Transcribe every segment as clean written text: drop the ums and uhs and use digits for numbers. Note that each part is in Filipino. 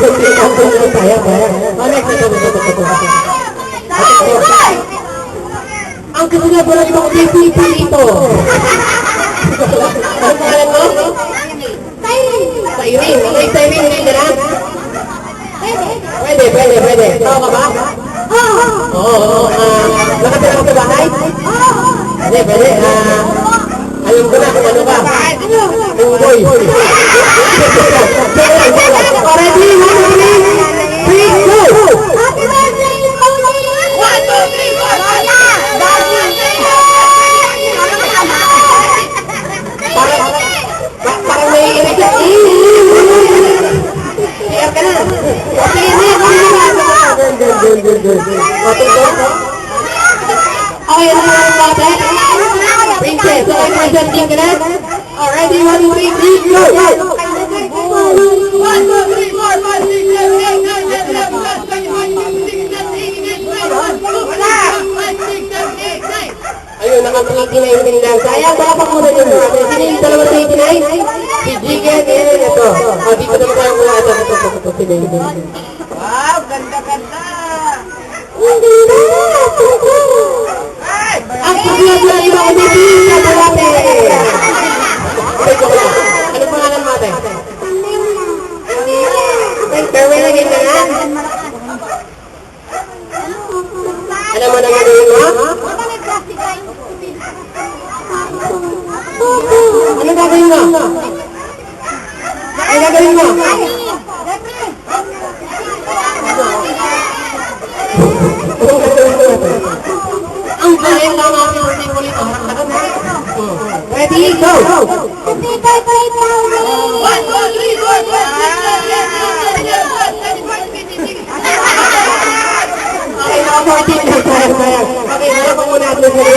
Sayang. Oh, next. Ito. Ang kasunod mo lang ibang pipili ito. Ano pangalan mo? Irene. Okay, sa Irene, hindi ka na? Pwede. Tao ka ba? Oo. Nakatira ka sa bahay? Pwede. Alam ko na kung ano ka. Unggoy. Ready? 1, 2, 3, go! Happy birthday, Pauline! 1, 2, 3, go! Parang naiinig ka. Iyak ka na. Okay, Princess, presenting ka na? Already, 1, 2, 3, go! 1, 2, 3, 4, 5, 6, 7, 8, 9, 10, 11, 12, 13, 14, 15, 16, 17, 18, 19. Ayun, naka-89 lang. Sayang, baka pa muna dyan natin. Sino yung dalawa sa 89? Si Jigen, ito. O, di pa naman tayo mula. Ito. Wow, ganda. Hindi na! Ang paglag na iba ko din sa dati. Okay, joke lang. Ano pangalan mo, ate? Farewell again na nga. Alam mo na gagawin mo? Ano gagawin mo? Ano gagawin mo? Ang galing lang ang aking ulit. Ready, go! 1, 2, 3, 4, 5, 6, 7, 8, 9, 10, 11, 12, 13, 14, 15, 16, 17, 18, 19. Okay, naka-14 na. Sayang. Okay, wala pa muna ito sa rin.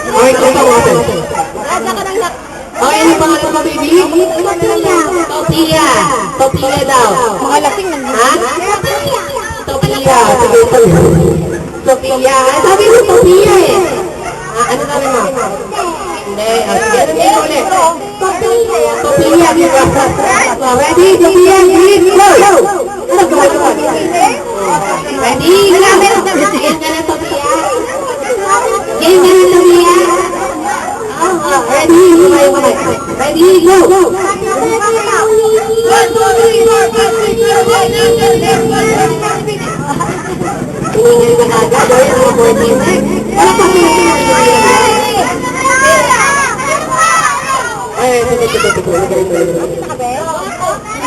Okay, ito mo ito. Okay, ano pangalan mo, baby? Topia daw. Mga lasing nandito. Ha? Topia. Sige, Topia. Sabi mo Topia eh. Ano sabi mo? Hindi. Sige, ano nito ulit? Topia, di ba? Ready? Topia, green, go! Ano ba? Ready? Game ka na, Topia. Game ka na, Topia. Ready? Ready, go! 1, 2, 3, 4, 5, 6, 7, 8, 9, 10, 11, 12, 13, 14, 15, 16, 17, 18, 19. Tinigil ka agad, o yung 14 na. Wala pa ay,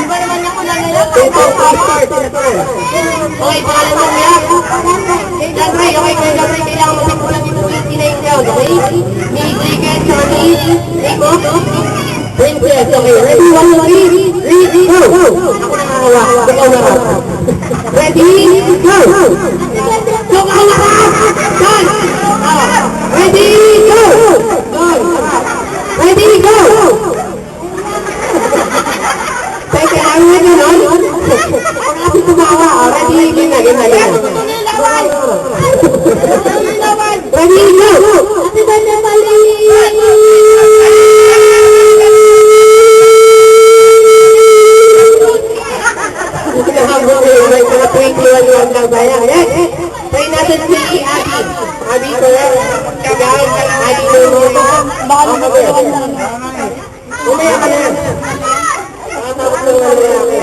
Iba naman ako lang nila. okay, pangalan mo niya? Siyempre, okay, kailangan mo simulan dito yung tinayin okay? May chicken, Johnny, Rico, Princess, okay, ready, 1, 2, 3, go! Ako nangahawa, ikaw na ka. Ready, go! Go ka na ka! Done! Ready, go! Done! Ready, go! Teka, ano na gano'n? Ang lapit tumawa, ready, game na. Ready, go! Ate ba na mali? May mga 21 lang sayang. Try natin si Abby. Abby, correct? Kagay, Abby, baka mag-21 lang. Umaya ka na. Tapos lang ang lalaki.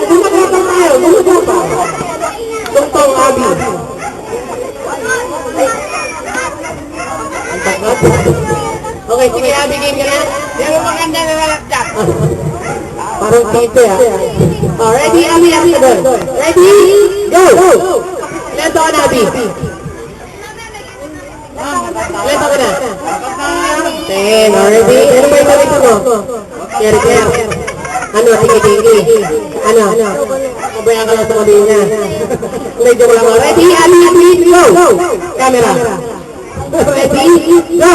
Gumagapang tayo, gumagapang. Tungtong, Abby. Ang takot. Okay, sige, Abby, game ka na. Pero maganda na lalakdak. Parang kite ah. Oh, ready, Abby, doon. Ready, go! Ilan taon, Abby? Ilan taon ka na? 10, already. Ano ba yung balita mo? Care. Ano, tiki-tiki. Ano? Kabayan ka lang sa kabina. Medyo ko lang. Ready, Abby, go! Camera. Ready, go!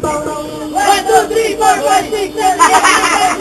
1, 2, 3, 4, 5, 6, 7, 8, 9, 10.